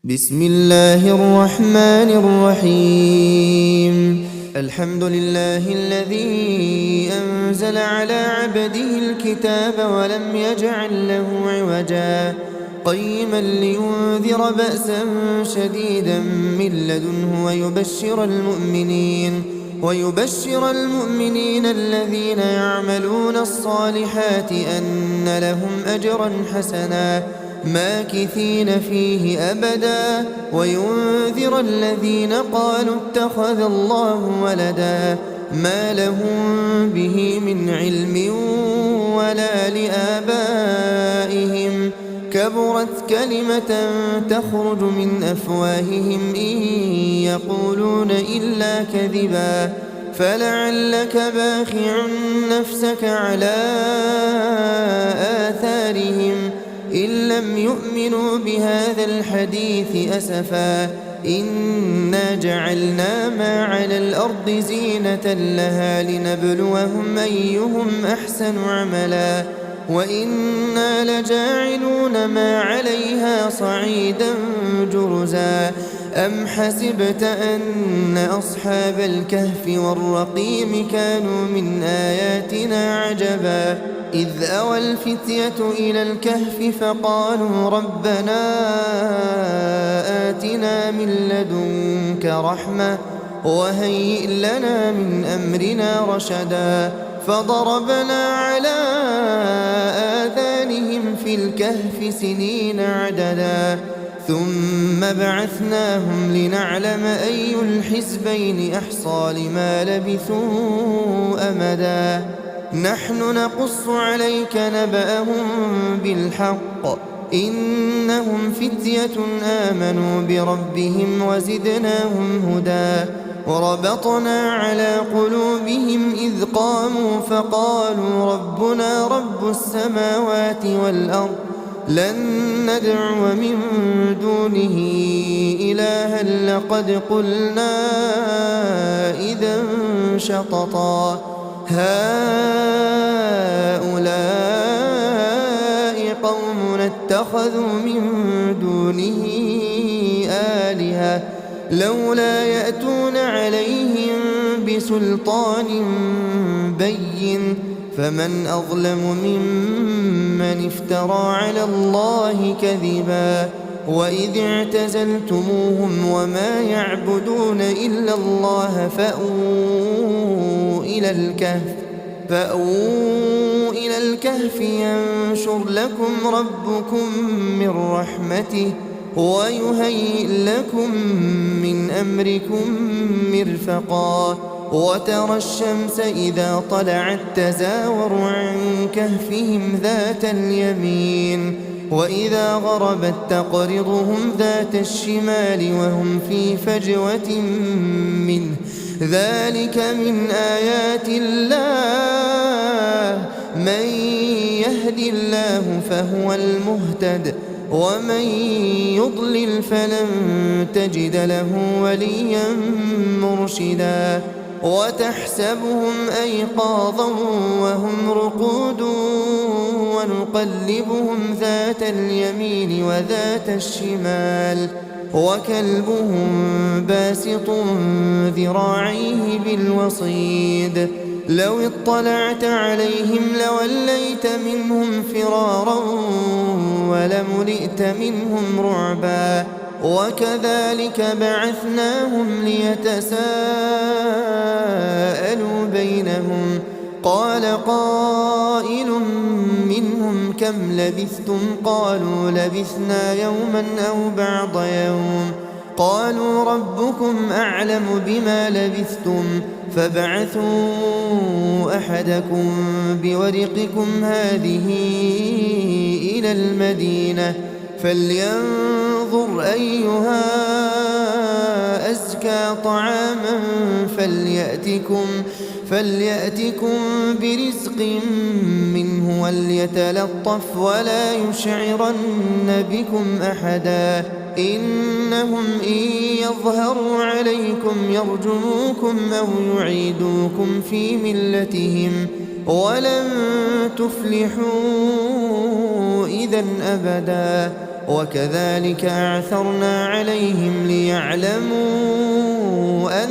بسم الله الرحمن الرحيم. الحمد لله الذي أنزل على عبده الكتاب ولم يجعل له عوجا قيما لينذر بأسا شديدا من لدنه ويبشر المؤمنين الذين يعملون الصالحات أن لهم أجرا حسنا ماكثين فيه أبدا وينذر الذين قالوا اتخذ الله ولدا ما لهم به من علم ولا لآبائهم كبرت كلمة تخرج من أفواههم إن يقولون إلا كذبا فلعلك باخع نفسك على آثارهم إن لم يؤمنوا بهذا الحديث أسفا إنا جعلنا ما على الأرض زينة لها لنبلوهم أيهم أحسن عملا وإنا لجاعلون ما عليها صعيدا جرزا أم حسبت أن أصحاب الكهف والرقيم كانوا من آياتنا عجبا إذ أوى الفتية إلى الكهف فقالوا ربنا آتنا من لدنك رحمة وهيئ لنا من أمرنا رشدا فضربنا على آذانهم في الكهف سنين عددا ثم بعثناهم لنعلم أي الحزبين أحصى لما لبثوا أمدا نحن نقص عليك نبأهم بالحق إنهم فتية آمنوا بربهم وزدناهم هدى وربطنا على قلوبهم إذ قاموا فقالوا ربنا رب السماوات والأرض لن ندعو من دونه إلها لقد قلنا إذا شططا هؤلاء قومنا اتخذوا من دونه آلهة لولا يأتون عليهم بسلطان بين فمن أظلم ممن افترى على الله كذبا وإذ اعتزلتموهم وما يعبدون إلا الله فأووا إلى الكهف ينشر لكم ربكم من رحمته ويهيئ لكم من أمركم مرفقا وترى الشمس إذا طلعت تزاور عن كهفهم ذات اليمين وإذا غربت تقرضهم ذات الشمال وهم في فجوة منه ذلك من آيات الله من يهد الله فهو المهتد ومن يضلل فلن تجد له وليا مرشدا وتحسبهم أيقاظا وهم رقود ونقلبهم ذات اليمين وذات الشمال وكلبهم باسط ذراعيه بالوصيد لو اطلعت عليهم لوليت منهم فرارا ولملئت منهم رعبا وكذلك بعثناهم ليتساءلوا بينهم قال قائل منهم كم لبثتم قالوا لبثنا يوما أو بعض يوم قالوا ربكم أعلم بما لبثتم فابعثوا أحدكم بورقكم هذه إلى المدينة فلينظر أيها أزكى طعاما فليأتكم برزق منه وليتلطف ولا يشعرن بكم أحدا إنهم إن يظهروا عليكم يرجموكم أو يعيدوكم في ملتهم ولن تفلحوا إذا أبدا وكذلك أعثرنا عليهم ليعلموا أن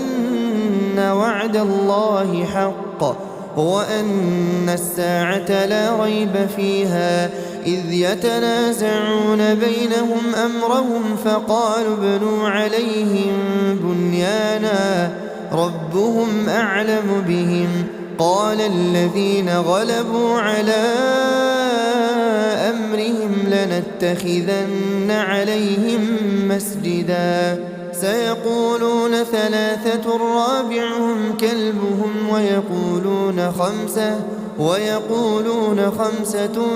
وعد الله حق وأن الساعة لا ريب فيها إذ يتنازعون بينهم أمرهم فقالوا ابنوا عليهم بنيانا ربهم أعلم بهم قال الذين غلبوا على أمرهم لنتخذن عليهم مسجدا سيقولون ثلاثة رابعهم كلبهم ويقولون خمسة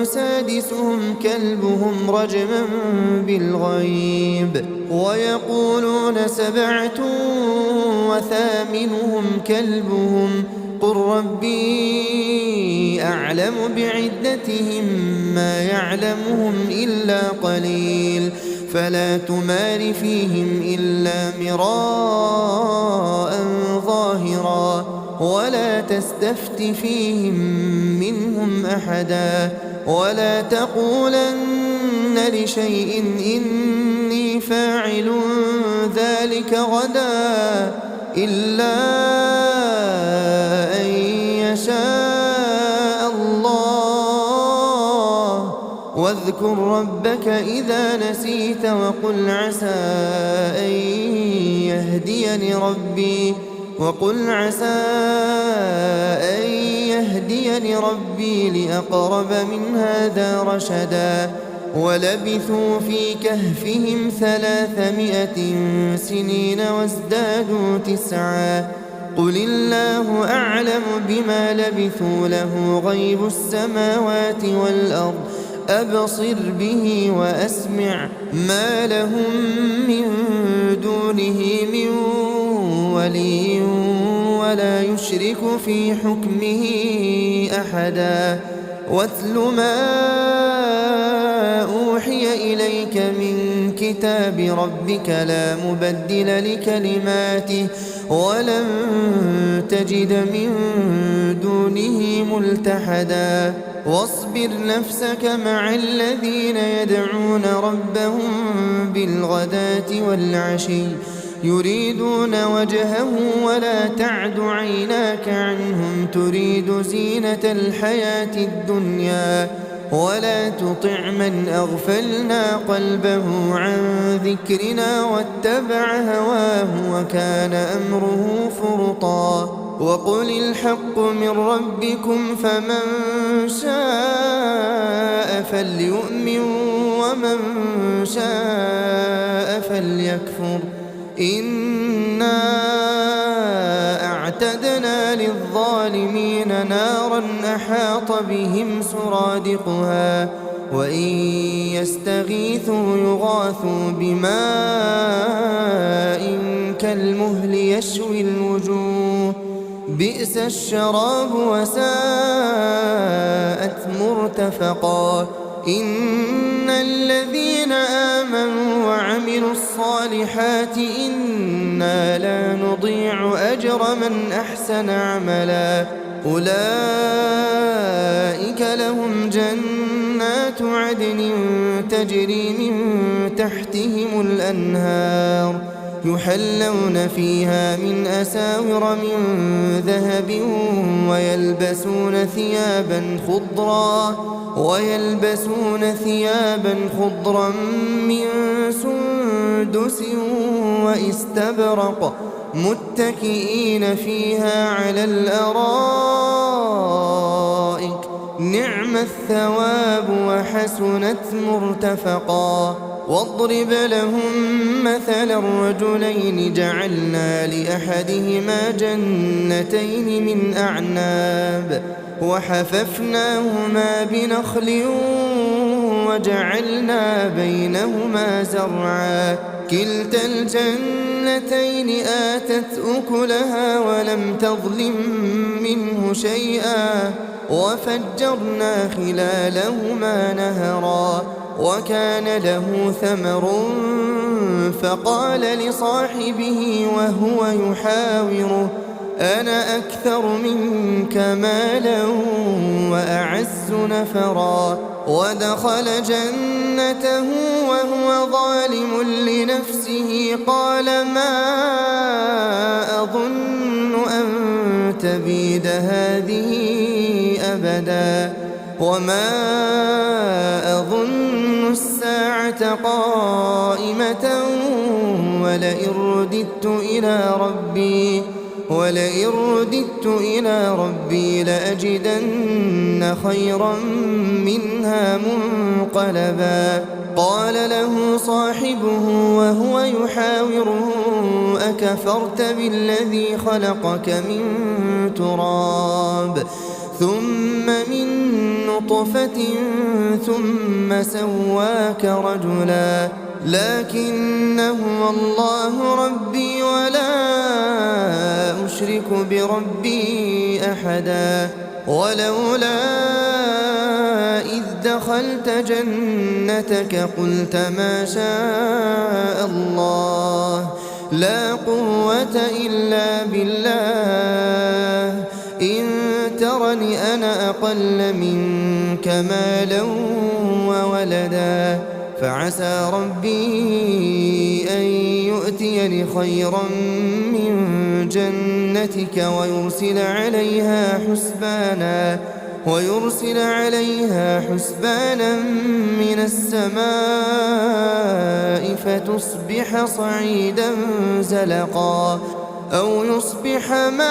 سادسهم كلبهم رجما بالغيب ويقولون سبعة وثامنهم كلبهم قل ربي أعلم بعدتهم ما يعلمهم إلا قليل فلا تمار فيهم إلا مراء ظاهرا ولا تستفت فيهم منهم أحدا ولا تقولن لشيء إني فاعل ذلك غدا إلا أن يشاء الله واذكر ربك إذا نسيت وقل عسى أن يهديني ربي لأقرب من هذا رشدا ولبثوا في كهفهم 300 سنين وازدادوا 9 قل الله أعلم بما لبثوا له غيب السماوات والأرض أبصر به وأسمع ما لهم من دونه من ولي ولا يشرك في حكمه أحدا واتل ما أوحي إليك من كتاب ربك لا مبدل لكلماته ولن تجد من دونه ملتحدا واصبر نفسك مع الذين يدعون ربهم بالغداة والعشي يريدون وجهه ولا تعد عيناك عنهم تريد زينة الحياة الدنيا ولا تطع من أغفلنا قلبه عن ذكرنا واتبع هواه وكان أمره فرطا وقل الحق من ربكم فمن شاء فليؤمن ومن شاء فليكفر إنا أعتدنا للظالمين نارا أحاط بهم سرادقها وإن يستغيثوا يغاثوا بماء كالمهل يشوي الوجوه بئس الشراب وساءت مرتفقا إن الذين آمنوا وعملوا الصالحات إنا لا نضيع أجر من أحسن عملا أولئك لهم جنات عدن تجري من تحتهم الأنهار يحلون فيها من أساور من ذهب ويلبسون ثيابا خضرا من سندس واستبرق متكئين فيها على الأرائك نعم الثواب وحسنت مرتفقا واضرب لهم مثل الرجلين جعلنا لأحدهما جنتين من أعناب وحففناهما بنخل وجعلنا بينهما زرعا كلتا الجنتين آتت أكلها ولم تظلم منه شيئا وفجرنا خلالهما نهرا وكان له ثمر فقال لصاحبه وهو يحاوره أنا أكثر منك مالا وأعز نفرا ودخل جنته وهو ظالم لنفسه قال ما أظن أن تبيد هذه أبدا وما أظن الساعة قائمة ولئن رددت إلى ربي لأجدن خيرا منها منقلبا قال له صاحبه وهو يحاوره أكفرت بالذي خلقك من تراب ثم من نطفة ثم سواك رجلا لكن هو الله ربي ولا أشرك بربي أحدا ولولا إذ دخلت جنتك قلت ما شاء الله لا قوة إلا بالله إن ترني أنا أقل منك مالا وولدا فعسى ربي أن يؤتيني خيرا من جنتك ويرسل عليها حسبانا من السماء فتصبح صعيدا زلقا أو يصبح ماؤها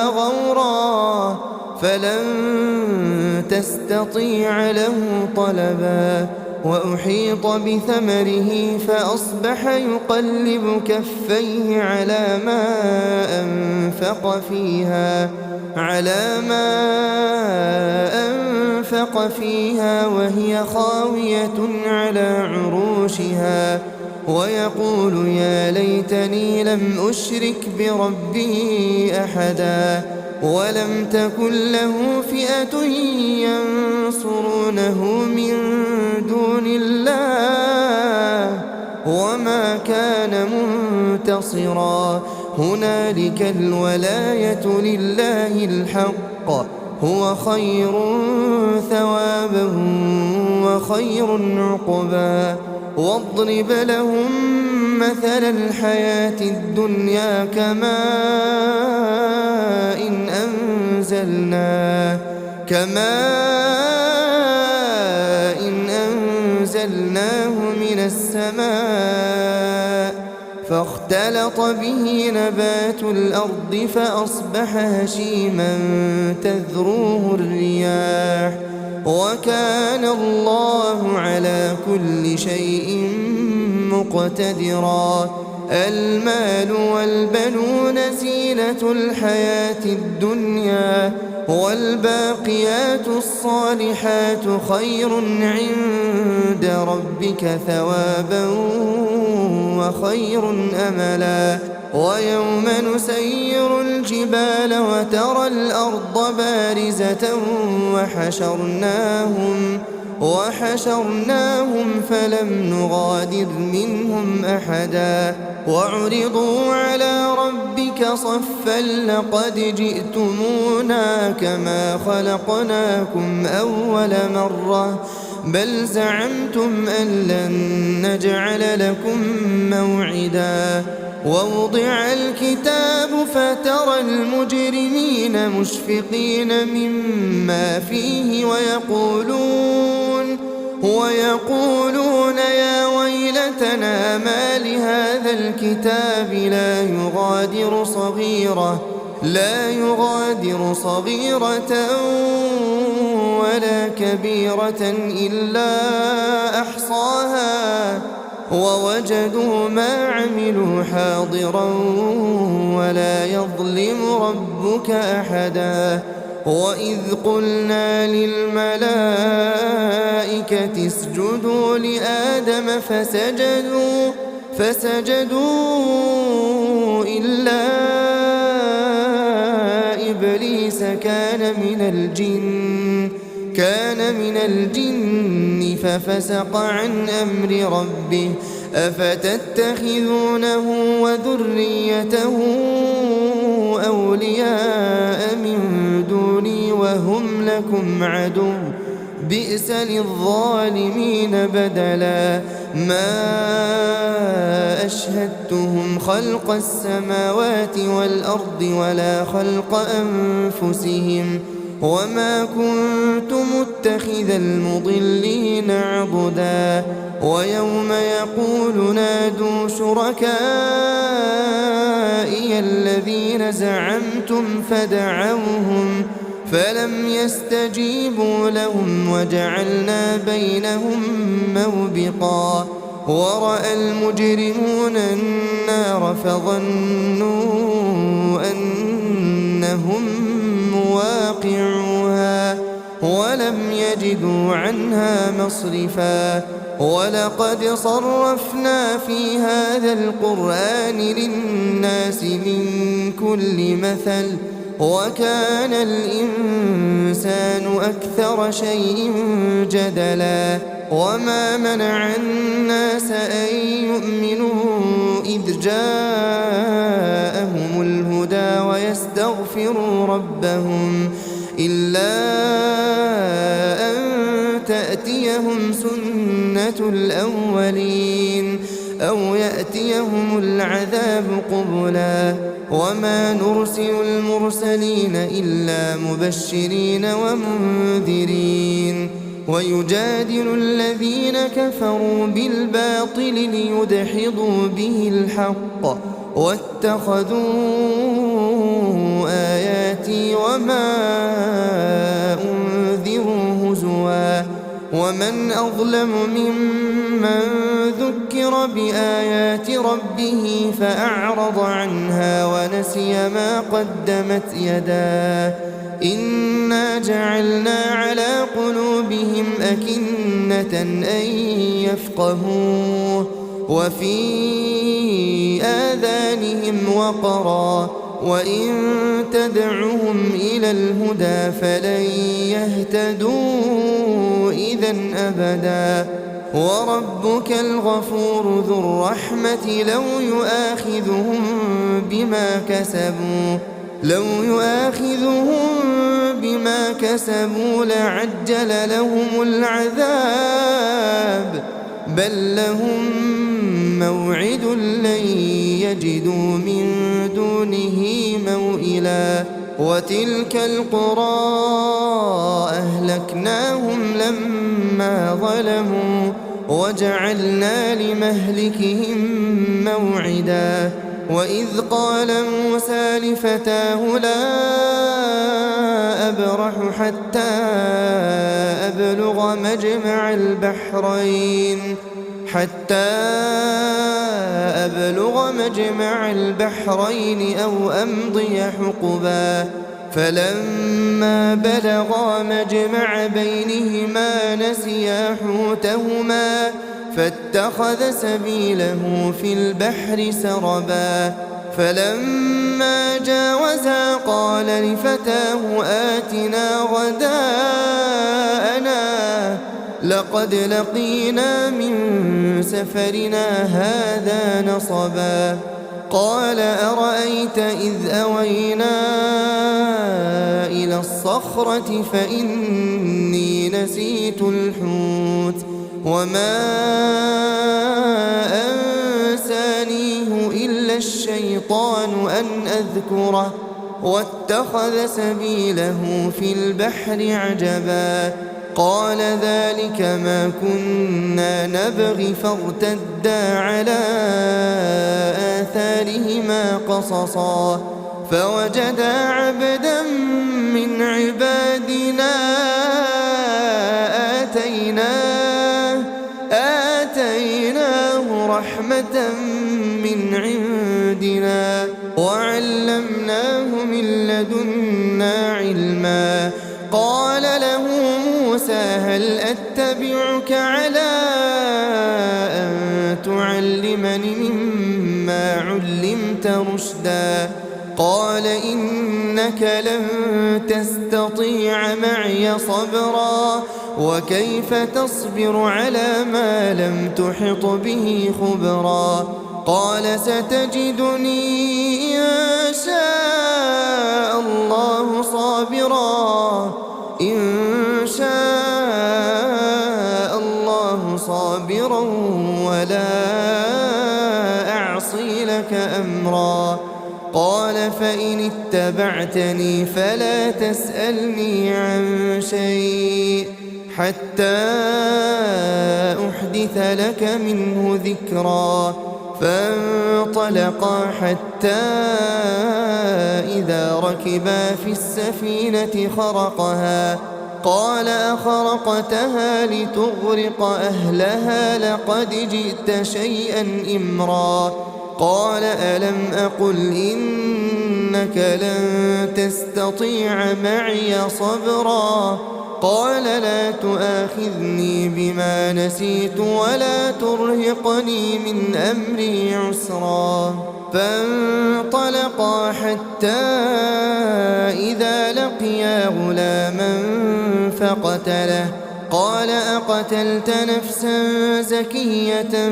غورا فلن تستطيع له طلبا وأحيط بثمره فأصبح يقلب كفيه على ما أنفق فيها وهي خاوية على عروشها ويقول يا ليتني لم أشرك بربي أحدا ولم تكن له فئة ينصرونه من دون الله وما كان منتصرا هنالك الولاية لله الحق هو خير ثوابا وخير عقبا واضرب لهم مثل الحياة الدنيا كماء أنزلناه من السماء فاختلط به نبات الأرض فأصبح هشيما تذروه الرياح وكان الله على كل شيء مقتدرا المال والبنون زينة الحياة الدنيا والباقيات الصالحات خير عند ربك ثوابا وخير أملا ويوم نسير الجبال وترى الأرض بارزة وحشرناهم فلم نغادر منهم أحدا وعرضوا على ربك صفا لقد جئتمونا كما خلقناكم أول مرة بل زعمتم أن لن نجعل لكم موعدا ووضع الكتاب فترى المجرمين مشفقين مما فيه ويقولون يا ويلتنا ما لهذا الكتاب لا يغادر صغيرة ولا كبيرة إلا أحصاها ووجدوا ما عملوا حاضرا ولا يظلم ربك أحدا وإذ قلنا للملائكة اسجدوا لآدم فسجدوا إلا إبليس كان من الجن ففسق عن أمر ربه أفتتخذونه وذريته أولياء من دوني وهم لكم عدو بئس للظالمين بدلا ما أشهدتهم خلق السماوات والأرض ولا خلق أنفسهم وما كنت متخذ المضلين عضدا ويوم يقول نادوا شركائي الذين زعمتم فدعوهم فلم يستجيبوا لهم وجعلنا بينهم موبقا ورأى المجرمون النار فظنوا أنهم مواقعوها ولم يجدوا عنها مصرفا ولقد صرفنا في هذا القرآن للناس من كل مثل وكان الإنسان أكثر شيء جدلا وما منع الناس أن يؤمنوا إذ جاءهم الهدى ويستغفروا ربهم إلا أن تأتيهم سنة الأولين أو يأتيهم العذاب قبلا وما نرسل المرسلين إلا مبشرين ومنذرين ويجادل الذين كفروا بالباطل ليدحضوا به الحق واتخذوا آياتي وما أنذروا هزوا ومن أظلم ممن ذكر بآيات ربه فأعرض عنها ونسي ما قدمت يداه إنا جعلنا على قلوبهم أكنة أن يفقهوه وفي آذانهم وقرا وإن تدعهم إلى الهدى فلن يهتدوا إذا أبدا وربك الغفور ذو الرحمة لو يؤاخذهم بما كسبوا لعجل لهم العذاب بل لهم موعد لن يجدوا من دونه موئلا وتلك القرى أهلكناهم لما ظلموا وجعلنا لمهلكهم موعدا وإذ قال موسى لفتاه لا أبرح حتى أبلغ مجمع البحرين أو أمضي حقبا فلما بلغا مجمع بينهما نسيا حوتهما فاتخذ سبيله في البحر سربا فلما جاوزا قال لفتاه آتنا غداءنا لقد لقينا من سفرنا هذا نصبا قال أرأيت إذ أوينا إلى الصخرة فإني نسيت الحوت وما أنسانيه إلا الشيطان أن أذكره واتخذ سبيله في البحر عجبا قال ذلك ما كنا نبغي فارتدا على آثارهما قصصا فوجدا عبدا من عبادنا آتيناه رحمة من عندنا وعلمناه من لدنا علما قال له موسى هل أتبعك على أن تعلمني مما علمت رشدا قال إنك لن تستطيع معي صبرا وكيف تصبر على ما لم تحط به خبرا قال ستجدني إن شاء الله صابرا ولا أعصي لك أمرا قال فإن اتبعتني فلا تسألني عن شيء حتى أحدث لك منه ذكرا فانطلقا حتى إذا ركبا في السفينة خرقها قال أخرقتها لتغرق أهلها لقد جئت شيئا إمرا قال ألم أقل إنك لن تستطيع معي صبرا قال لا تؤاخذني بما نسيت ولا ترهقني من أمري عسرا فانطلقا حتى إذا لقيا غلاما فقتله قال أقتلت نفسا زكية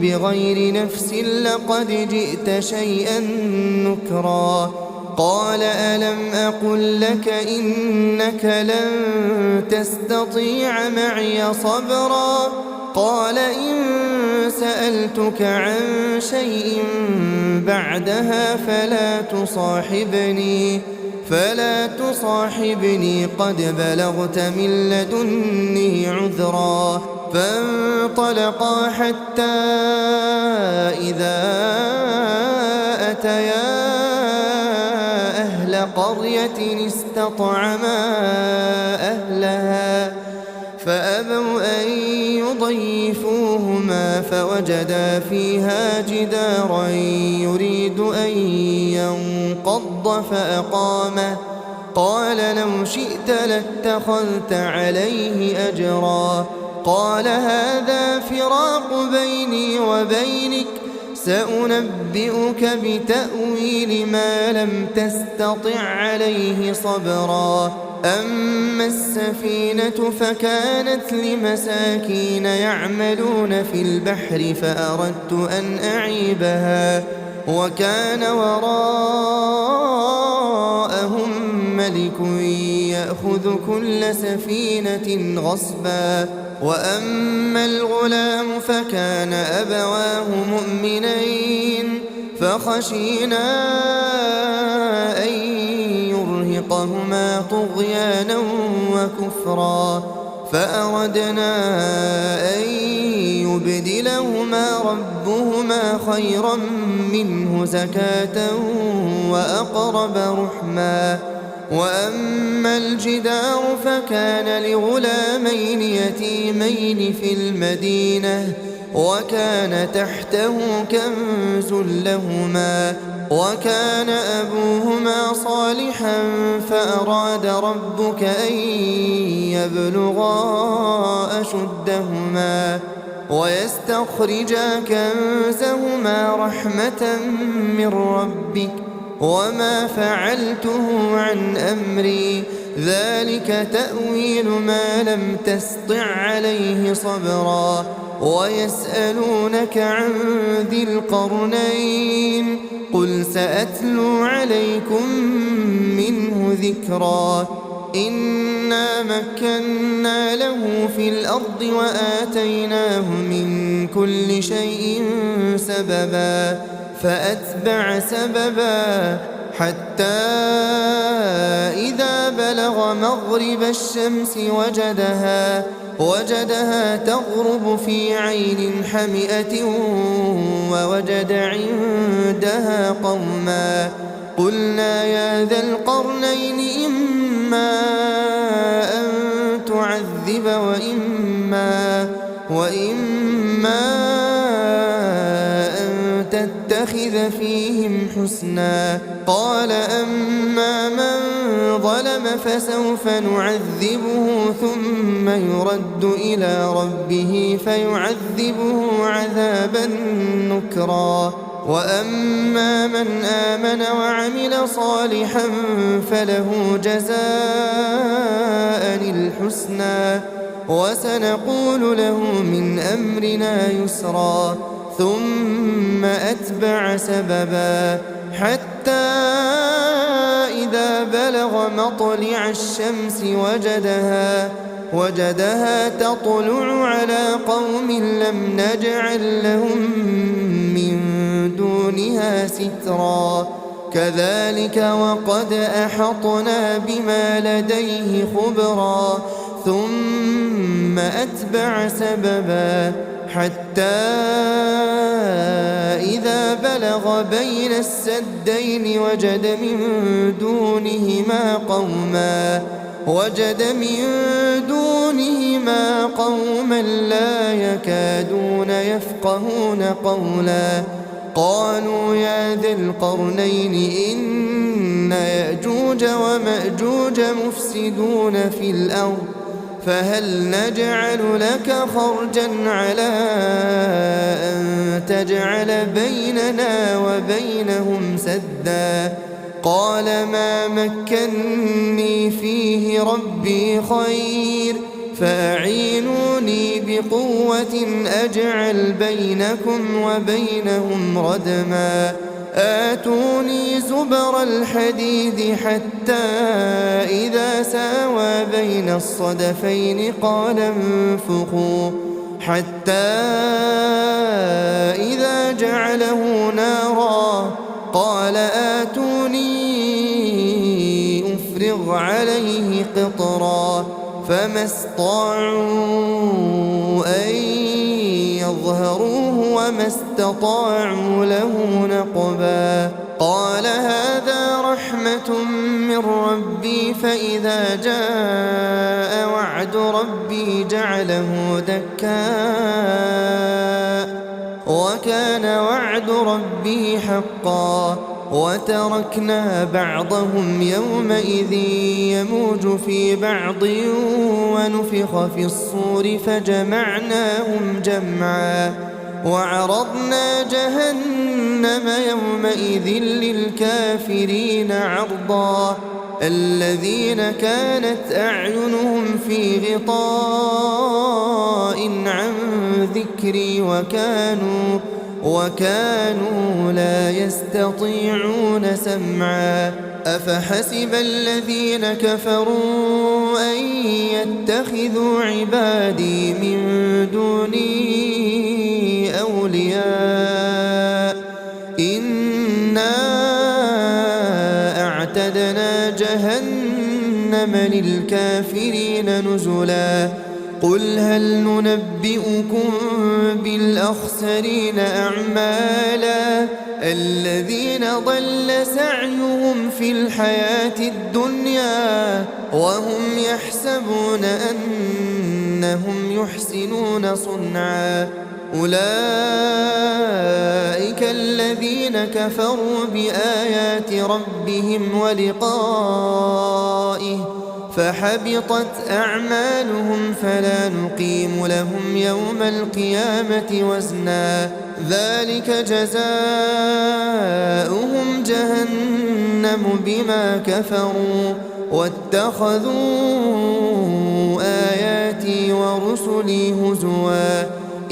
بغير نفس لقد جئت شيئا نكرا قال ألم أقل لك إنك لن تستطيع معي صبرا قال إن سألتك عن شيء بعدها فلا تصاحبني قد بلغت من لدني عذرا فانطلقا حتى إذا أتيا أهل قرية استطعما أهلها فأبوا أن يضيفوهما فوجدا فيها جدارا يريد أن ينقض فأقامه قال لو شئت لاتخذت عليه أجرا قال هذا فراق بيني وبينك سأنبئك بتأويل ما لم تستطع عليه صبرا أما السفينة فكانت لمساكين يعملون في البحر فأردت أن أعيبها وكان وراءهم ملك يأخذ كل سفينة غصبا وأما الغلام فكان أبواه مؤمنين فخشينا أن يرهقهما طغيانا وكفرا فأردنا أن يبدلهما ربهما خيرا منه زكاة وأقرب رحما وأما الجدار فكان لغلامين يتيمين في المدينة وكان تحته كنز لهما وكان أبوهما صالحا فأراد ربك أن يبلغا أشدهما ويستخرجا كنزهما رحمة من ربك وما فعلته عن أمري ذلك تأويل ما لم تسطع عليه صبرا ويسألونك عن ذي القرنين قل سأتلو عليكم منه ذكرا إنا مكنا له في الأرض وآتيناه من كل شيء سببا فأتبع سببا حتى إذا بلغ مغرب الشمس وجدها تغرب في عين حمئة ووجد عندها قوما قلنا يا ذا القرنين إما أن تعذب وإما أن تتخذ فيهم حسنا قال أما من ظلم فسوف نعذبه ثم يرد إلى ربه فيعذبه عذابا نكرا وأما من آمن وعمل صالحا فله جزاء الحسنى وسنقول له من أمرنا يسرا ثم أتبع سببا حتى إذا بلغ مطلع الشمس وجدها تطلع على قوم لم نجعل لهم من دونها سترا كذلك وقد أحطنا بما لديه خبرا ثم أتبع سببا حتى إذا بلغ بين السدين وجد من دونهما قوما لا يكادون يفقهون قولا قالوا يا ذا القرنين إن يأجوج ومأجوج مفسدون في الأرض فهل نجعل لك خرجا على أن تجعل بيننا وبينهم سدا قال ما مكني فيه ربي خير فأعينوني بقوة أجعل بينكم وبينهم ردما آتوني زبر الحديد حتى إذا ساوى بين الصدفين قال انفخوا حتى إذا جعله نارا قال آتوني أفرغ عليه قطرا فما استطاعوا أن يظهروه وما استطاعوا له نقبا قال هذا رحمة من ربي فإذا جاء وعد ربي جعله دكاء وكان وعد ربي حقا وتركنا بعضهم يومئذ يموج في بعض ونفخ في الصور فجمعناهم جمعا وعرضنا جهنم يومئذ للكافرين عرضا الذين كانت أعينهم في غطاء عن ذكري وكانوا لا يستطيعون سمعا أفحسب الذين كفروا أن يتخذوا عبادي من دوني أولياء إنا أعتدنا جهنم للكافرين نزلا قل هل ننبئكم بالأخسرين أعمالا الذين ضل سعيهم في الحياة الدنيا وهم يحسبون أنهم يحسنون صنعا أولئك الذين كفروا بآيات ربهم ولقائه فحبطت أعمالهم فلا نقيم لهم يوم القيامة وزنا ذلك جزاؤهم جهنم بما كفروا واتخذوا آياتي ورسلي هزوا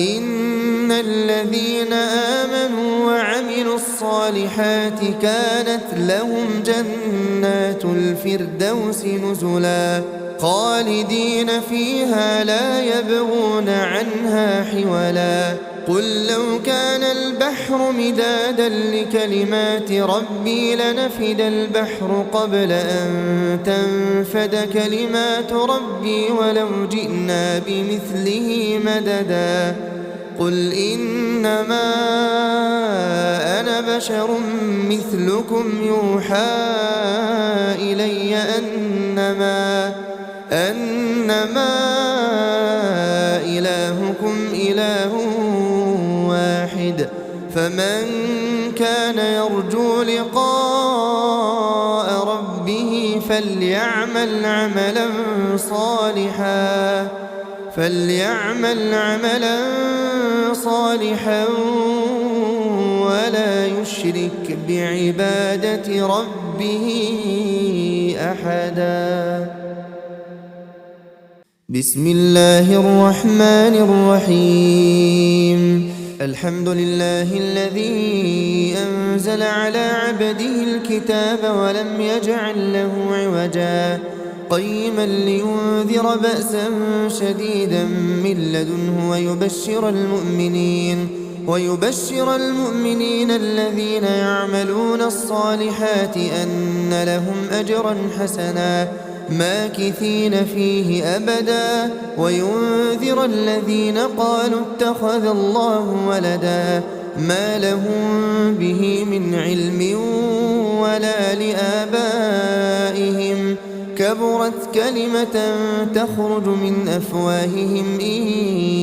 إن الذين آمنوا وعملوا الصالحات كانت لهم جنات الفردوس نزلا خالدين فيها لا يبغون عنها حولا قل لو كان البحر مدادا لكلمات ربي لنفد البحر قبل أن تنفد كلمات ربي ولو جئنا بمثله مددا قل إنما أنا بشر مثلكم يوحى إلي أنما إلهكم إله واحد فمن كان يرجو لقاء ربه فليعمل عملا صالحا ولا يشرك بعبادة ربه أحدا. بسم الله الرحمن الرحيم الحمد لله الذي أنزل على عبده الكتاب ولم يجعل له عوجا قيما لينذر بأسا شديدا من لدنه ويبشر المؤمنين الذين يعملون الصالحات أن لهم أجرا حسنا ماكثين فيه أبدا وينذر الذين قالوا اتخذ الله ولدا ما لهم به من علم ولا لآبائهم كبرت كلمة تخرج من أفواههم إن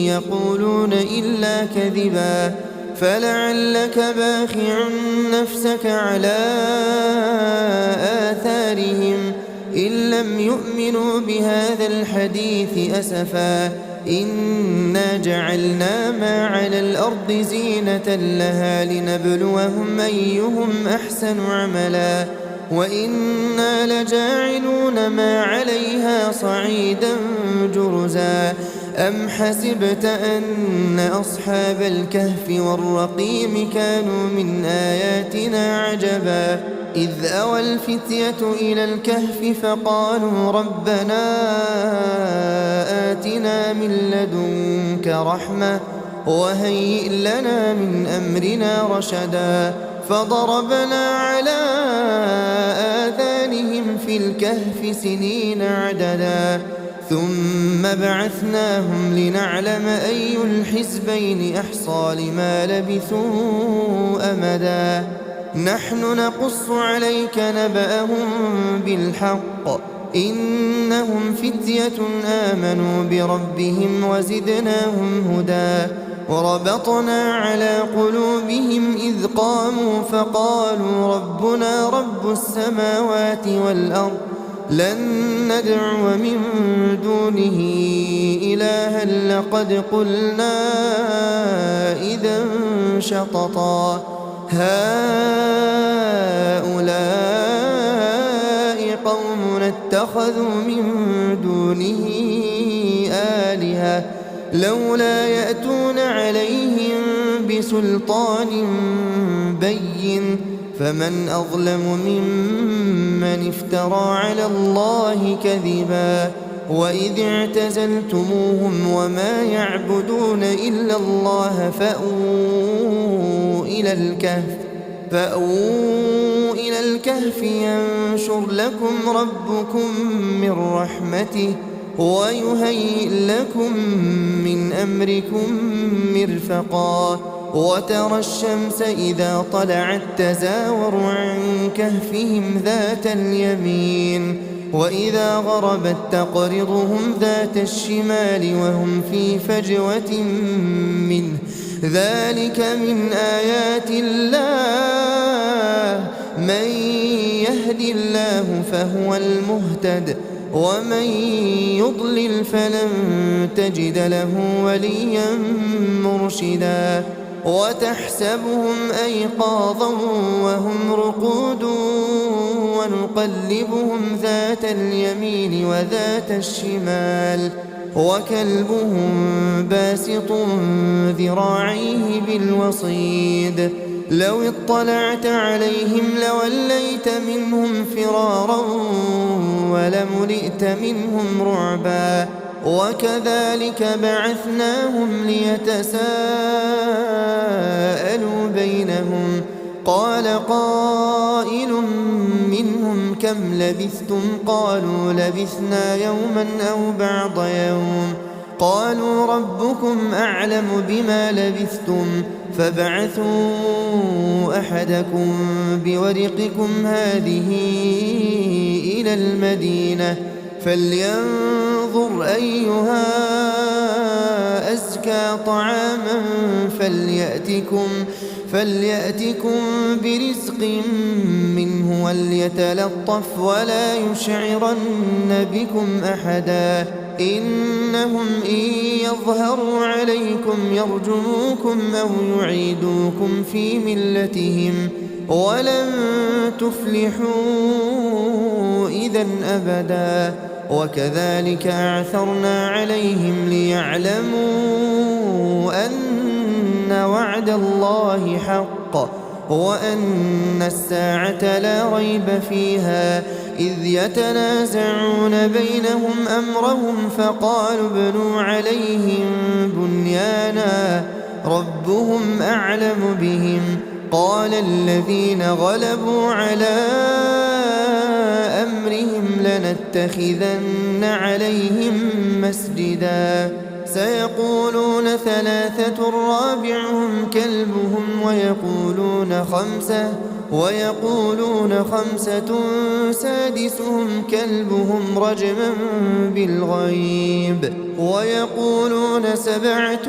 يقولون إلا كذبا فلعلك باخع نفسك على آثارهم إن لم يؤمنوا بهذا الحديث أسفا إنا جعلنا ما على الأرض زينة لها لنبلوهم أيهم أحسن عملا وإنا لجاعلون ما عليها صعيدا جرزا أم حسبت أن أصحاب الكهف والرقيم كانوا من آياتنا عجبا إذ أوى الفتية إلى الكهف فقالوا ربنا آتنا من لدنك رحمة وهيئ لنا من أمرنا رشدا فضربنا على آذانهم في الكهف سنين عددا ثم بعثناهم لنعلم أي الحزبين أحصى لما لبثوا أمدا نحن نقص عليك نبأهم بالحق إنهم فتية آمنوا بربهم وزدناهم هدى وربطنا على قلوبهم إذ قاموا فقالوا ربنا رب السماوات والأرض لن ندعو من دونه إلها لقد قلنا إذا شططا هؤلاء قومنا اتخذوا من دونه آلهة لولا يأتون عليهم بسلطان بين فمن أظلم ممن افترى على الله كذبا وإذ اعتزلتموهم وما يعبدون إلا الله فأووا إلى الكهف ينشر لكم ربكم من رحمته ويهيئ لكم من أمركم مرفقا وترى الشمس إذا طلعت تزاور عن كهفهم ذات اليمين وإذا غربت تقرضهم ذات الشمال وهم في فجوة منه ذلك من آيات الله من يهد الله فهو المهتد ومن يضلل فلن تجد له وليا مرشدا وتحسبهم أيقاظا وهم رقود ونقلبهم ذات اليمين وذات الشمال وكلبهم باسط ذراعيه بالوصيد لو اطلعت عليهم لوليت منهم فرارا ولملئت منهم رعبا وكذلك بعثناهم ليتساءلوا بينهم قال قائل منهم كم لبثتم قالوا لبثنا يوما أو بعض يوم قالوا ربكم أعلم بما لبثتم فابعثوا أحدكم بورقكم هذه إلى المدينة فلينظر أيها أزكى طعاما فليأتكم برزق منه وليتلطف ولا يشعرن بكم أحدا إنهم إن يظهروا عليكم يرجموكم أو يعيدوكم في ملتهم ولن تفلحوا إذا أبدا وكذلك أعثرنا عليهم ليعلموا أن وعد الله حق وأن الساعة لا ريب فيها إذ يتنازعون بينهم أمرهم فقالوا ابنوا عليهم بنيانا ربهم أعلم بهم قال الذين غلبوا على أمرهم لنتخذن عليهم مسجدا سيقولون ثلاثة رابعهم كلبهم ويقولون خمسة سادسهم كلبهم رجما بالغيب ويقولون سبعة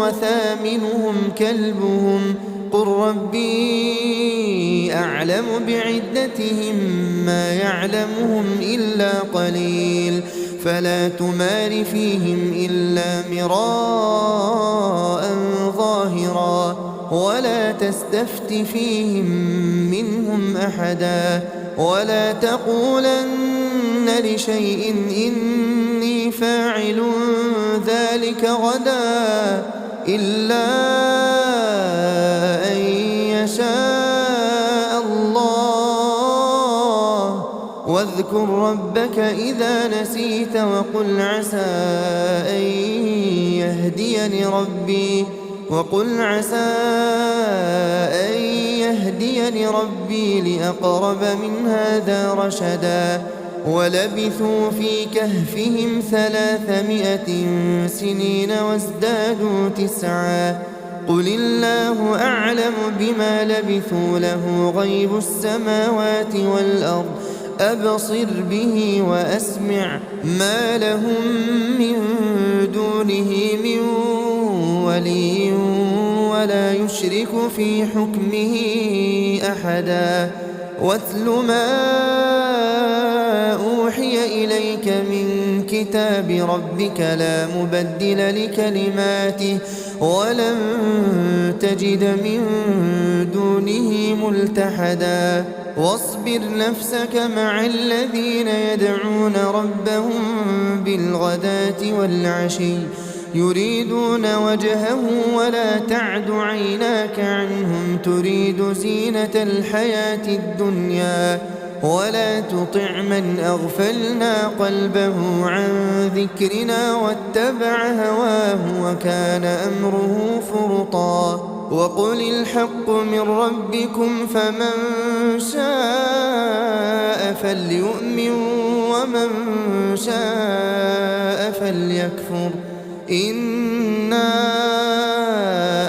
وثامنهم كلبهم قل ربي أعلم بعدتهم ما يعلمهم إلا قليل فلا تمار فيهم إلا مراء ظاهرا ولا تستفت فيهم منهم أحدا ولا تقولن لشيء إني فاعل ذلك غدا إلا أن يشاء الله واذكر ربك إذا نسيت وقل عسى أن يهديني ربي لأقرب من هذا رشدا ولبثوا في كهفهم 300 سنين وازدادوا 9 قل الله أعلم بما لبثوا له غيب السماوات والأرض أبصر به وأسمع ما لهم من دونه من ولي ولا يشرك في حكمه أحدا واتل ما أوحي إليك من كتاب ربك لا مبدل لكلماته ولن تجد من دونه ملتحدا واصبر نفسك مع الذين يدعون ربهم بالغداة والعشي يريدون وجهه ولا تعد عيناك عنهم تريد زينة الحياة الدنيا ولا تطع من أغفلنا قلبه عن ذكرنا واتبع هواه وكان أمره فرطا وقل الحق من ربكم فمن شاء فليؤمن ومن شاء فليكفر إنا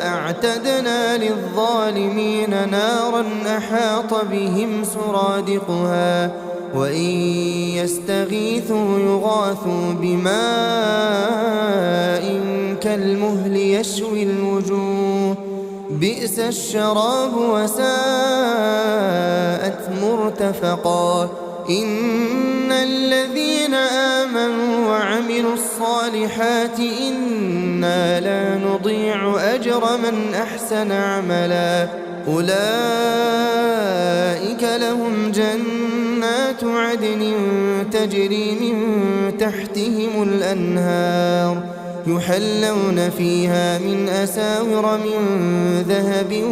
أعتدنا للظالمين نارا أحاط بهم سرادقها وإن يستغيثوا يغاثوا بماء كالمهل يشوي الوجوه بئس الشراب وساءت مرتفقا إن الذين آمنوا وعملوا الصالحات إنا لا نضيع أجر من أحسن عملا أولئك لهم جنات عدن تجري من تحتهم الأنهار يحلون فيها من أساور من ذهب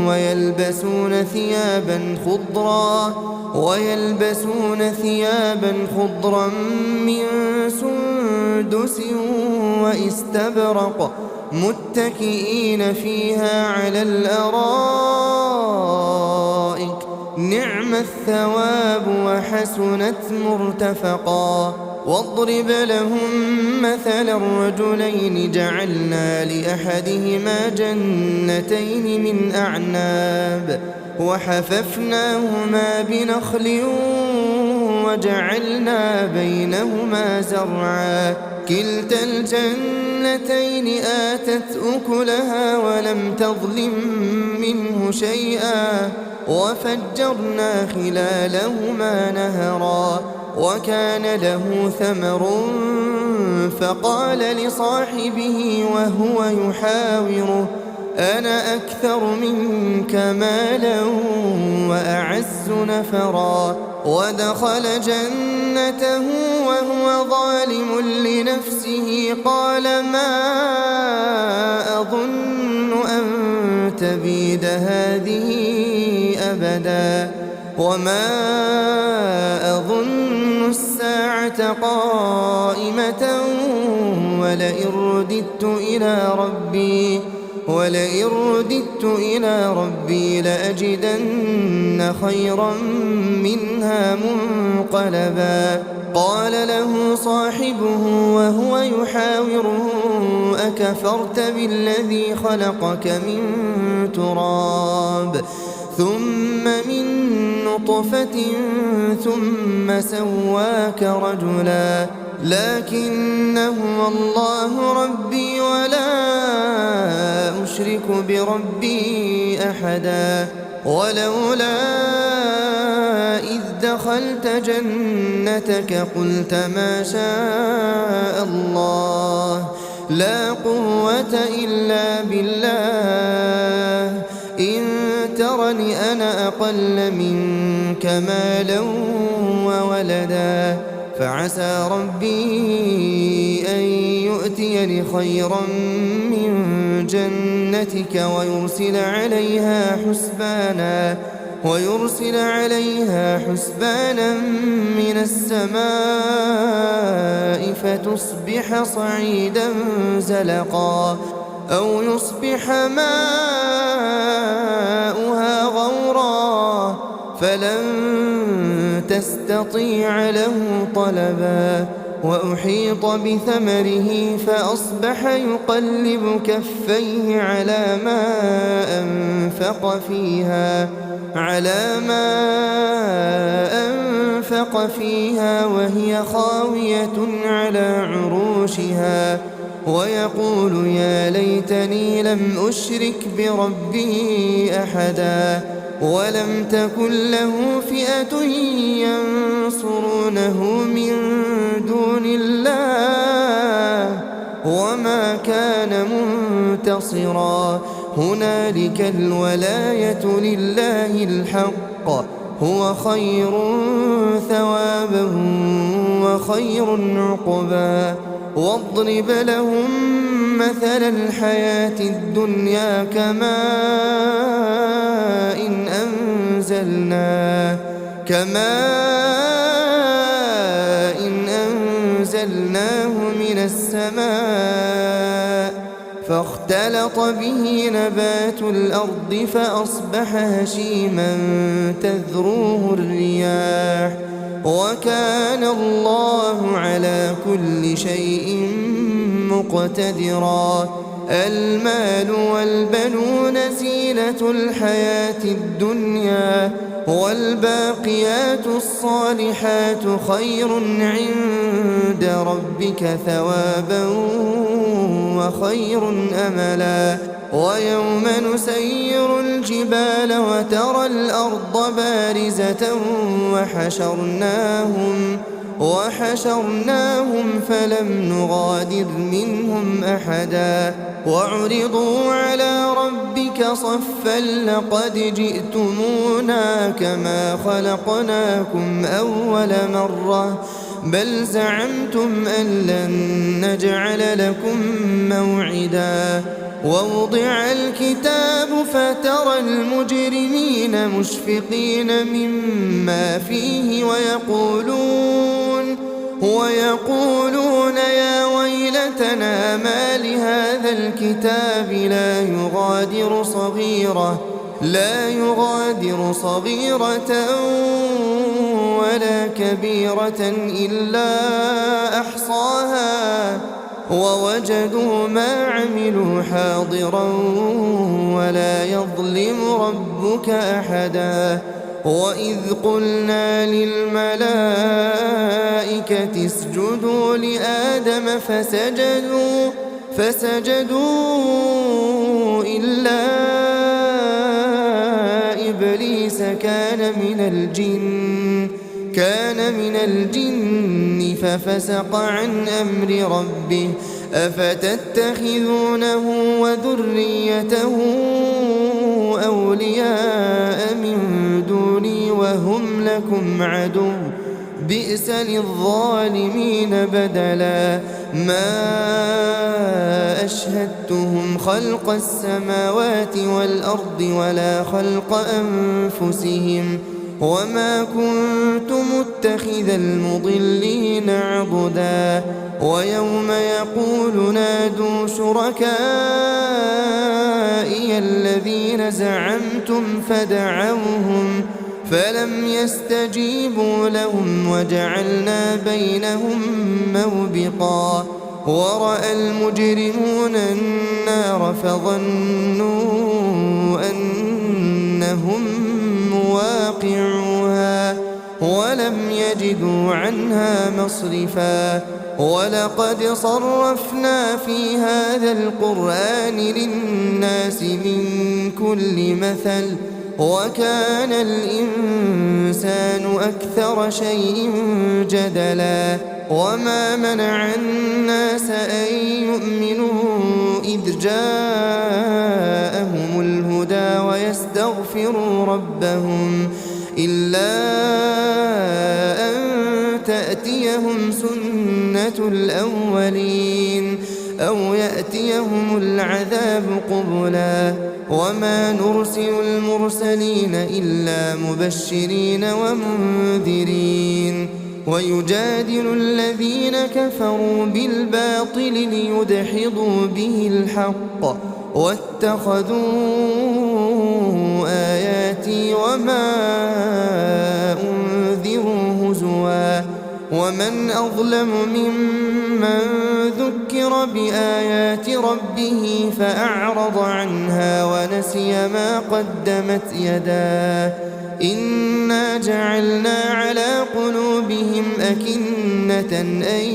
ويلبسون ثيابا خضرا من سندس واستبرق متكئين فيها على الأرائك نعم الثواب وحسنت مرتفقا واضرب لهم مثلا الرجلين جعلنا لأحدهما جنتين من أعناب وحففناهما بنخل وجعلنا بينهما زرعا كلتا الجنتين آتت أكلها ولم تظلم منه شيئا وفجرنا خلالهما نهرا وكان له ثمر فقال لصاحبه وهو يحاوره أنا أكثر منك مالا وأعز نفرا ودخل جنته وهو ظالم لنفسه قال ما أظن أن تبيد هذه أبدا وما أظن الساعة قائمة ولئن رددت إلى ربي لأجدن خيرا منها منقلبا قال له صاحبه وهو يحاوره أكفرت بالذي خلقك من تراب ثم من نطفة ثم سواك رجلا لكن هو الله ربي ولا أشرك بربي أحدا ولولا إذ دخلت جنتك قلت ما شاء الله لا قوة إلا بالله إن ترني أنا أقل منك مالا وولدا فعسى ربي أن يؤتيني خيرا من جنتك ويرسل عليها حسبانا من السماء فتصبح صعيدا زلقا أو يصبح ماؤها غورا فلن تستطيع له طلبا وأحيط بثمره فأصبح يقلب كفيه على ما أنفق فيها وهي خاوية على عروشها ويقول يا ليتني لم أشرك بربي أحدا ولم تكن له فئة ينصرونه من دون الله وما كان منتصرا هنالك الولاية لله الحق هو خير ثوابا وخير عقبا واضرب لهم مثل الحياة الدنيا كماء أنزلناه من السماء فاختلط به نبات الأرض فأصبح هشيما تذروه الرياح وكان الله على كل شيء مقتدرا المال والبنون زينة الحياة الدنيا والباقيات الصالحات خير عند ربك ثوابا وخير أملا ويوم نسير الجبال وترى الأرض بارزة وحشرناهم فلم نغادر منهم أحدا وعرضوا على ربك صفا لقد جئتمونا كما خلقناكم أول مرة بل زعمتم أن لن نجعل لكم موعدا ووضع الكتاب فترى المجرمين مشفقين مما فيه ويقولون يا ويلتنا ما لهذا الكتاب لا يغادر صغيرة ولا كبيرة إلا أحصاها ووجدوا ما عملوا حاضرا ولا يظلم ربك أحدا وإذ قلنا للملائكة اسجدوا لآدم فسجدوا إلا إبليس كان من الجن ففسق عن أمر ربه أفتتخذونه وذريته أولياء من دوني وهم لكم عدو بئس للظالمين بدلا ما أشهدتهم خلق السماوات والأرض ولا خلق أنفسهم وما كنت متخذ المضلين عضدا ويوم يقول نادوا شركائي الذين زعمتم فدعوهم فلم يستجيبوا لهم وجعلنا بينهم موبقا ورأى المجرمون النار فظنوا أنهم مواقعوها ولم يجدوا عنها مصرفا ولقد صرفنا في هذا القرآن للناس من كل مثل وكان الإنسان أكثر شيء جدلا وما منع الناس أن يؤمنوا إذ جاءهم الهدى ويستغفروا ربهم إلا أن تأتيهم سنة الأولين أو يأتيهم العذاب قبلا وما نرسل المرسلين إلا مبشرين ومنذرين ويجادل الذين كفروا بالباطل ليدحضوا به الحق واتخذوا آياتي وما أنذروا هزوا ومن أظلم ممن ذكر بآيات ربه فأعرض عنها ونسي ما قدمت يداه إنا جعلنا على قلوبهم أكنة أن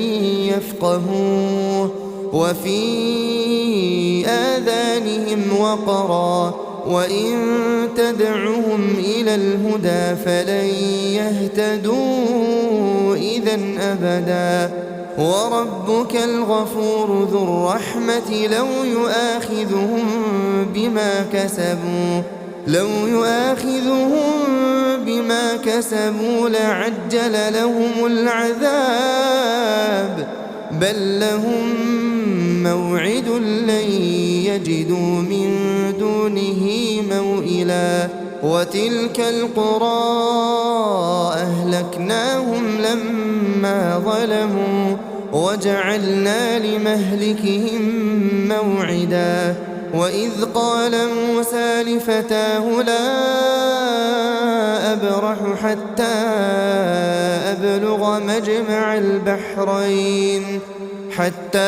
يفقهوه وفي آذانهم وقرا وإن تدعهم إلى الهدى فلن يهتدوا إذا أبدا وربك الغفور ذو الرحمة لو يؤاخذهم بما كسبوا لعجل لهم العذاب بل لهم موعد لن يجدوا من دونه موئلا وتلك القرى أهلكناهم لما ظلموا وجعلنا لمهلكهم موعدا وإذ قال موسى لفتاه لا أبرح حتى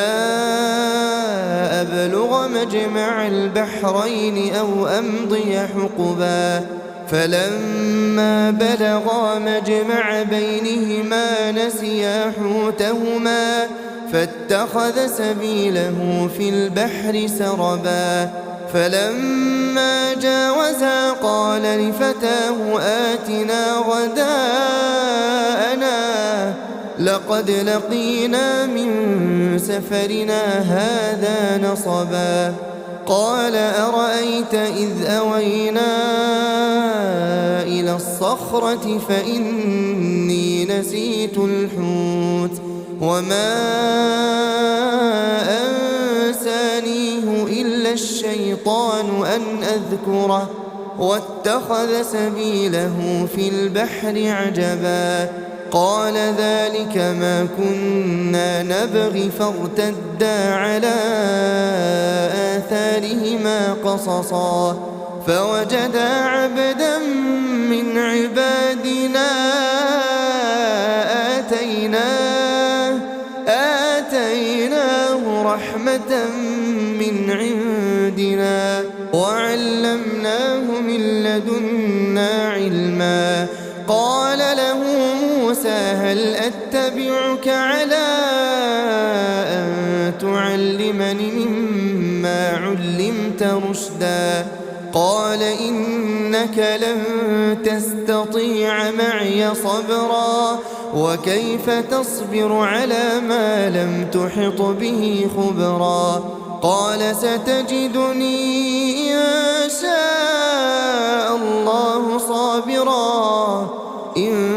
أبلغ مجمع البحرين أو أمضي حقبا فلما بلغا مجمع بينهما نسيا حوتهما فاتخذ سبيله في البحر سربا فلما جاوزا قال لفتاه آتنا غداءنا لقد لقينا من سفرنا هذا نصبا قال أرأيت إذ أوينا إلى الصخرة فإني نسيت الحوت وما أنسانيه إلا الشيطان أن أذكره واتخذ سبيله في البحر عجبا قال ذلك ما كنا نبغي فارتدا على آثارهما قصصا فوجدا عبدا من عبادنا آتيناه رحمة من عندنا وعلمناه من لدنا علما قال له موسى هل أتبعك على أن تعلمني مما علمت رشدا قال إنك لن تستطيع معي صبرا وكيف تصبر على ما لم تحط به خبرا قال ستجدني إن شاء الله صابرا إن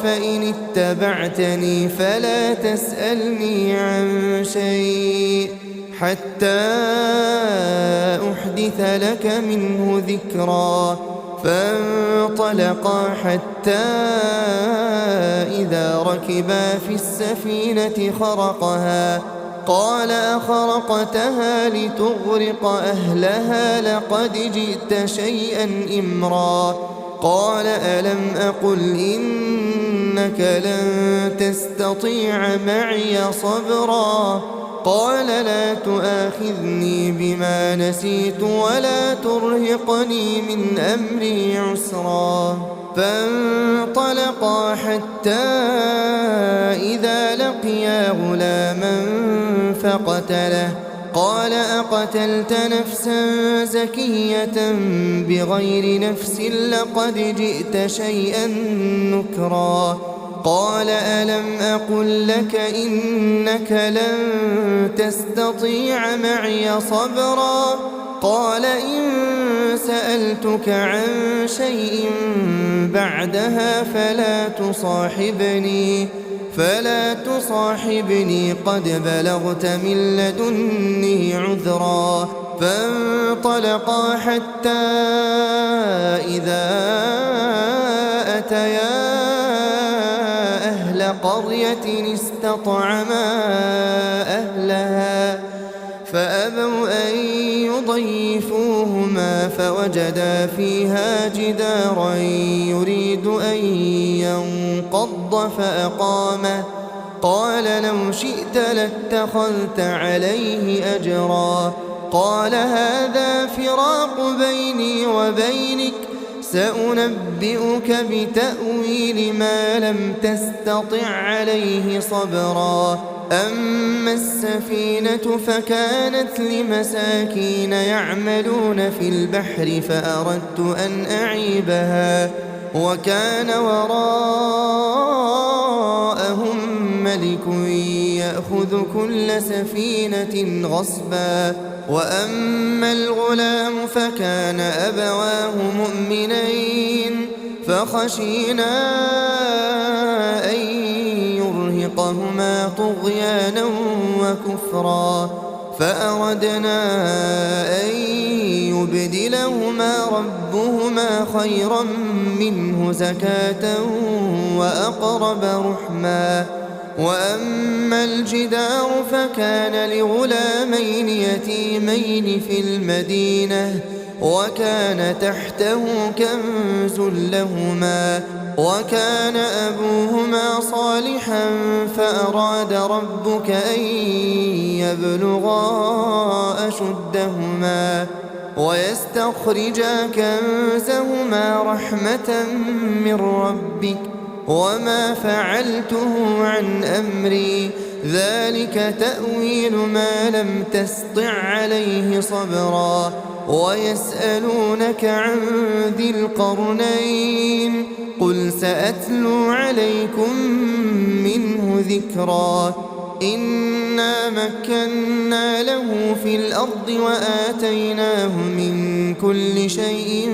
فإن اتبعتني فلا تسألني عن شيء حتى أحدث لك منه ذكرا. فانطلقا حتى إذا ركبا في السفينة خرقها قال أخرقتها لتغرق أهلها لقد جئت شيئا إمرا. قال ألم أقل إنك لن تستطيع معي صبرا. قال لا تؤاخذني بما نسيت ولا ترهقني من أمري عسرا. فانطلقا حتى إذا لقيا غلاما فقتله قال أقتلت نفسا زكية بغير نفس لقد جئت شيئا نكرا. قال ألم أقل لك إنك لن تستطيع معي صبرا. قال إن سألتك عن شيء بعدها فلا تصاحبني قد بلغت من لدني عذرا. فانطلقا حتى إذا أتيا أهل قرية استطعما أهلها فأبوا أن يضيفوهما فوجدا فيها جدارا يريد أن ينقض فأقامه. قال لو شئت لاتخذت عليه أجرا. قال هذا فراق بيني وبينك سأنبئك بتأويل ما لم تستطع عليه صبرا. أما السفينة فكانت لمساكين يعملون في البحر فأردت أن أعيبها وكان وراءهم ملك يأخذ كل سفينة غصبا. وأما الغلام فكان أبواه مؤمنين فخشينا أن يرهقهما طغيانا وكفرا فأردنا أن يبدلهما ربهما خيرا منه زكاة وأقرب رحما. وأما الجدار فكان لغلامين يتيمين في المدينة وكان تحته كنز لهما وكان أبوهما صالحا فأراد ربك أن يبلغا أشدهما ويستخرجا كنزهما رحمة من ربك وما فعلته عن أمري ذلك تأويل ما لم تسطع عليه صبرا. ويسألونك عن ذي القرنين قل سأتلو عليكم منه ذكرا. إنا مكنا له في الأرض وآتيناه من كل شيء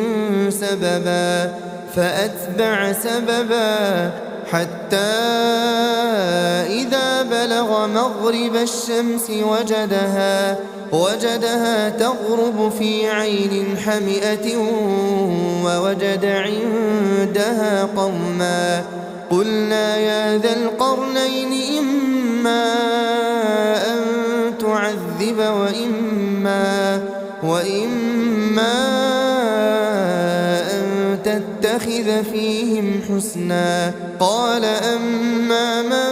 سببا فأتبع سببا حتى إذا بلغ مغرب الشمس وجدها تغرب في عين حمئة ووجد عندها قوما قلنا يا ذا القرنين إما أن تعذب وإما أن تتخذ فيهم حسنا. قال أما من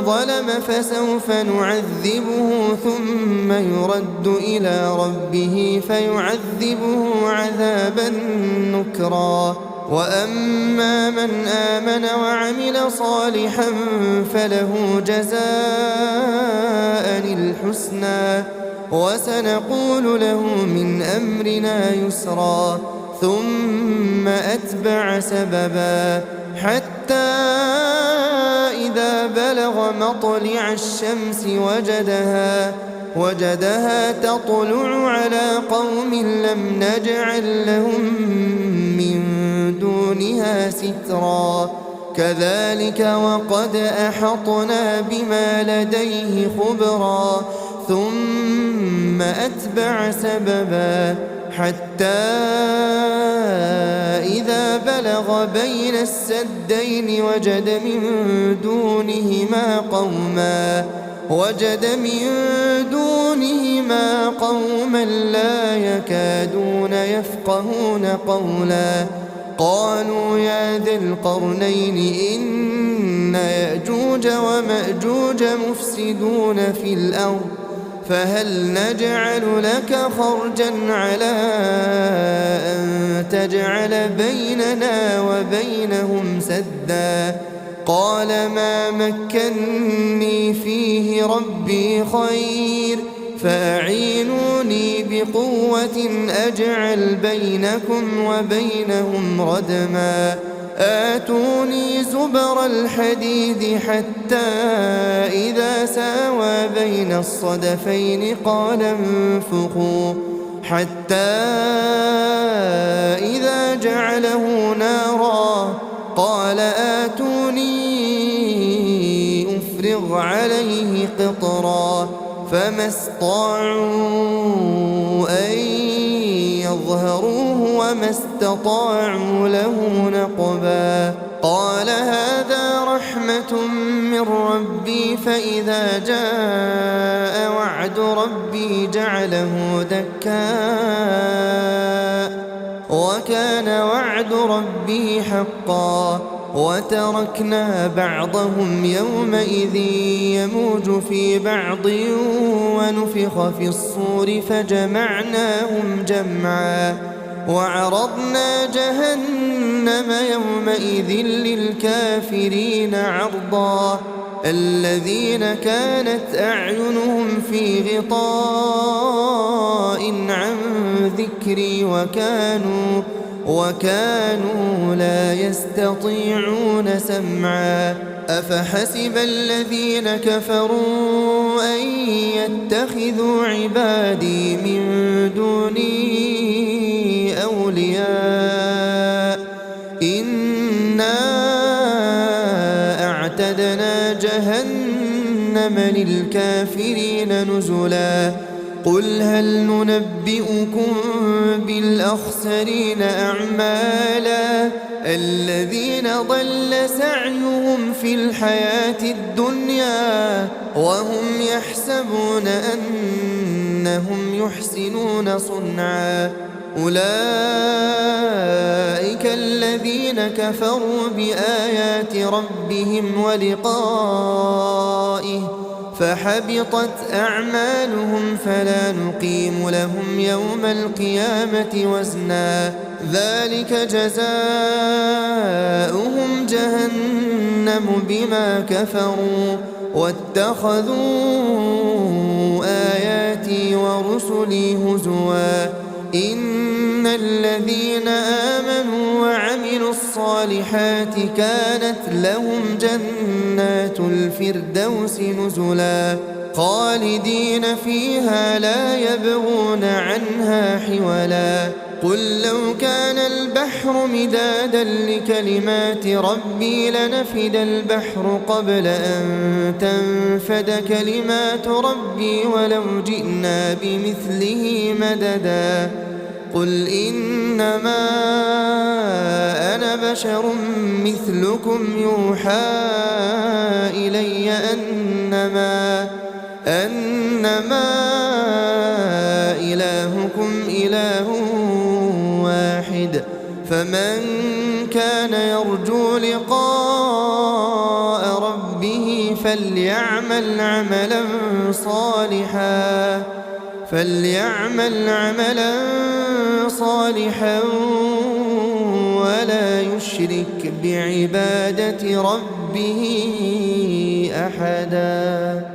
ظلم فسوف نعذبه ثم يرد إلى ربه فيعذبه عذابا نكرا. وأما من آمن وعمل صالحا فله جزاء الحسنى وسنقول له من أمرنا يسرا. ثم أتبع سببا حتى إذا بلغ مطلع الشمس وجدها تطلع على قوم لم نجعل لهم من دونها سترا. كذلك وقد أحطنا بما لديه خبرا ثم أتبع سببا حتى إذا بلغ بين السدين وجد من دونهما قوما لا يكادون يفقهون قولا قالوا يا ذا القرنين إن يأجوج ومأجوج مفسدون في الأرض فهل نجعل لك خرجا على أن تجعل بيننا وبينهم سدا قال ما مكني فيه ربي خير فأعينوني بقوة أجعل بينكم وبينهم ردما آتوني زبر الحديد حتى إذا ساوى بين الصدفين قال انفخوا حتى إذا جعله نارا قال آتوني أفرغ عليه قطرا فما استطاعوا أن يظهروه وما استطاعوا له نقبا قال هذا رحمة من ربي فإذا جاء وعد ربي جعله دكاء وكان وعد ربي حقا وتركنا بعضهم يومئذ يموج في بعض ونفخ في الصور فجمعناهم جمعا وعرضنا جهنم يومئذ للكافرين عرضا الذين كانت أعينهم في غطاء عن ذكري وكانوا لا يستطيعون سمعا أفحسب الذين كفروا أن يتخذوا عبادي من دوني أولياء إنا أعتدنا جهنم للكافرين نزلا قل هل ننبئكم بالأخسرين أعمالا الذين ضل سعيهم في الحياة الدنيا وهم يحسبون أنهم يحسنون صنعا أولئك الذين كفروا بآيات ربهم ولقائه فحبطت أعمالهم فلا نقيم لهم يوم القيامة وزنا ذلك جزاؤهم جهنم بما كفروا واتخذوا آياتي ورسلي هزوا إن الذين آمنوا وعملوا الصالحات كانت لهم جنات الفردوس نزلا خالدين فيها لا يبغون عنها حولا قل لو كان البحر مدادا لكلمات ربي لنفد البحر قبل أن تنفد كلمات ربي ولو جئنا بمثله مددا قل إنما أنا بشر مثلكم يوحى إلي أنما إلهكم إله واحد فمن كان يرجو لقاء ربه فليعمل عملا صالحا ولا يشرك بعبادة ربه أحدا.